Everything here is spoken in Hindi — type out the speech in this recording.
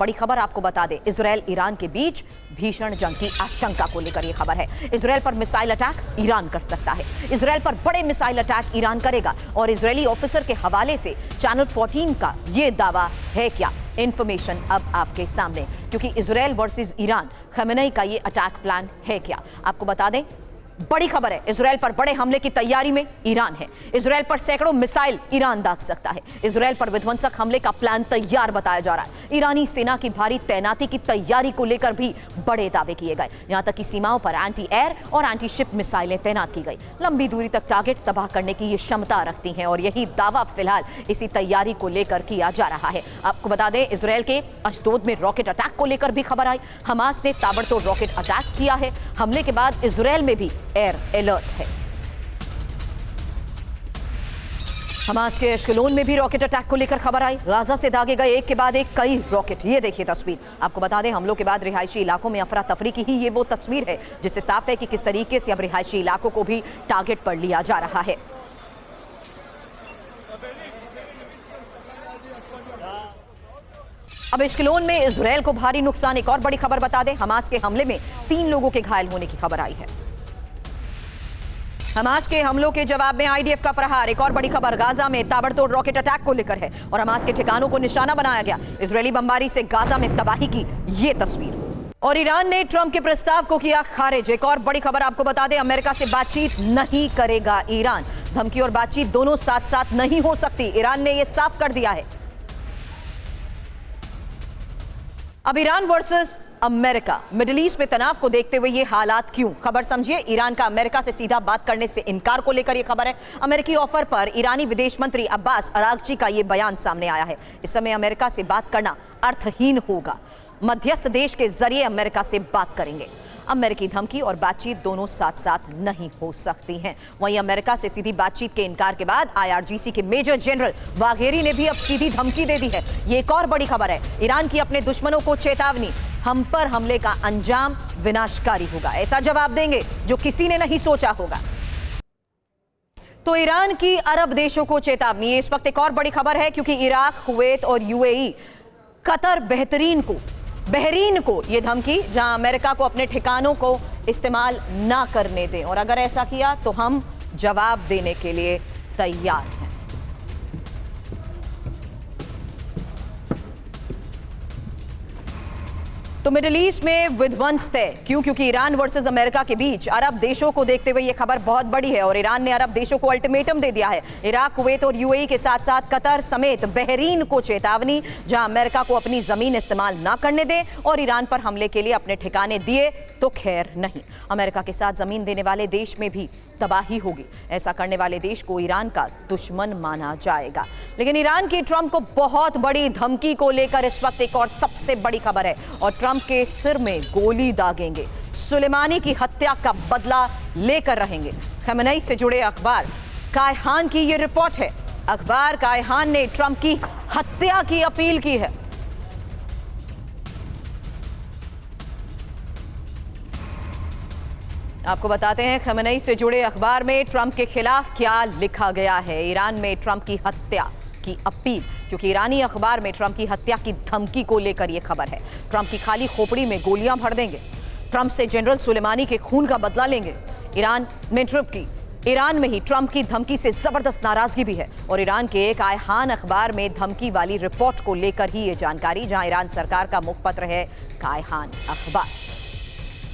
बड़ी खबर आपको बता दें, इजराइल ईरान के बीच भीषण जंग की आशंका को लेकर यह खबर है। इजराइल पर मिसाइल अटैक ईरान कर सकता है। इजराइल पर बड़े मिसाइल अटैक ईरान करेगा और इजरायली ऑफिसर के हवाले से चैनल 14 का यह दावा है क्या? इंफॉर्मेशन अब आपके सामने, क्योंकि इजराइल वर्सेस ईरान, खमेनेई का ये अटैक प्लान है क्या? आपको बता दें, बड़ी खबर है, इजराइल पर बड़े हमले की तैयारी में ईरान है। इजराइल पर सैकड़ों मिसाइल ईरान दाग सकता है। इजराइल पर विध्वंसक हमले का प्लान तैयार बताया जा रहा है। ईरानी सेना की भारी तैनाती की तैयारी को लेकर भी बड़े दावे किए गए। यहां तक कि सीमाओं पर एंटी एयर और एंटी शिप मिसाइलें तैनात की गई। लंबी दूरी तक टारगेट तबाह करने की ये क्षमता रखती हैं और यही दावा फिलहाल इसी तैयारी को लेकर किया जा रहा है। आपको बता दें, इजराइल के अशदोद में रॉकेट अटैक को लेकर भी खबर आई। हमास ने ताबड़तोड़ रॉकेट अटैक किया है। हमले के बाद इजराइल में भी एयर अलर्ट है। हमास के एश्केलोन में भी रॉकेट अटैक को लेकर खबर आई। गाजा से दागे गए एक के बाद एक कई रॉकेट। ये देखिए तस्वीर। आपको बता दें, हमलों के बाद रिहायशी इलाकों में अफरा तफरी की ही ये वो तस्वीर है जिससे साफ है कि किस तरीके से अब रिहायशी इलाकों को भी टारगेट पर लिया जा रहा है। अब एश्केलोन में इजराइल को भारी नुकसान। एक और बड़ी खबर बता दें, हमास के हमले में 3 लोगों के घायल होने की खबर आई है। हमास के हमलों के जवाब में आईडीएफ का प्रहार। एक और बड़ी खबर गाजा में ताबड़तोड़ रॉकेट अटैक को लेकर है और हमास के ठिकानों को निशाना बनाया गया। इजरायली बमबारी से गाजा में तबाही की ये तस्वीर। और ईरान ने ट्रंप के प्रस्ताव को किया खारिज। एक और बड़ी खबर आपको बता दें, अमेरिका से बातचीत नहीं करेगा ईरान। धमकी और बातचीत दोनों साथ साथ नहीं हो सकती, ईरान ने यह साफ कर दिया है। अब Iran versus America, middle east में तनाव को देखते हुए ये हालात क्यों? खबर समझिए। ईरान का अमेरिका से सीधा बात करने से इनकार को लेकर यह खबर है। अमेरिकी ऑफर पर ईरानी विदेश मंत्री अब्बास अरागची का यह बयान सामने आया है। इस समय अमेरिका से बात करना अर्थहीन होगा। मध्यस्थ देश के जरिए अमेरिका से बात करेंगे। अमेरिकी धमकी और बातचीत दोनों साथ साथ नहीं हो सकती हैं। वहीं अमेरिका से सीधी बातचीत के इनकार के बाद आईआरजीसी के मेजर जनरल वाघेरी ने भी अब सीधी धमकी दे दी है। ये एक और बड़ी खबर है। ईरान की अपने दुश्मनों को चेतावनी, हम पर हमले का अंजाम विनाशकारी होगा। ऐसा जवाब देंगे जो किसी ने नहीं सोचा होगा। तो ईरान की अरब देशों को चेतावनी। इस वक्त एक और बड़ी खबर है, क्योंकि इराक, कुवैत और यूएई, कतर, बहरीन को यह धमकी, जहां अमेरिका को अपने ठिकानों को इस्तेमाल ना करने दें और अगर ऐसा किया तो हम जवाब देने के लिए तैयार हैं। तो मिडिल ईस्ट में विध्वंस तय क्यों? क्योंकि ईरान वर्सेस अमेरिका के बीच अरब देशों को देखते हुए यह खबर बहुत बड़ी है और ईरान ने अरब देशों को अल्टीमेटम दे दिया है। इराक, कुवैत और यूएई के साथ साथ कतर समेत बहरीन को चेतावनी, जहां अमेरिका को अपनी जमीन इस्तेमाल ना करने दे और ईरान पर हमले के लिए अपने ठिकाने दिए तो खैर नहीं, अमेरिका के साथ जमीन देने वाले देश में भी तबाही होगी। ऐसा करने वाले देश को ईरान का दुश्मन माना जाएगा। लेकिन ईरान की ट्रंप को बहुत बड़ी धमकी को लेकर इस वक्त एक और सबसे बड़ी खबर है और ट्रंप के सिर में गोली दागेंगे। सुलेमानी की हत्या का बदला लेकर रहेंगे। खमेनेई से जुड़े अखबार कायहान की यह रिपोर्ट है। अखबार कायहान ने ट्रंप की हत्या की अपील की है। आपको बताते हैं खमेनेई से जुड़े अखबार में ट्रंप के खिलाफ क्या लिखा गया है। ईरान में ट्रंप की हत्या की अपील, क्योंकि ईरानी अखबार में ट्रंप की हत्या की धमकी को लेकर यह खबर है। ट्रंप की खाली खोपड़ी में गोलियां भर देंगे। ट्रंप से जनरल सुलेमानी के खून का बदला लेंगे। ईरान में ही ट्रंप की धमकी से जबरदस्त नाराजगी भी है और ईरान के एक कायहान अखबार में धमकी वाली रिपोर्ट को लेकर ही ये जानकारी, जहां ईरान सरकार का मुखपत्र है कायहान अखबार।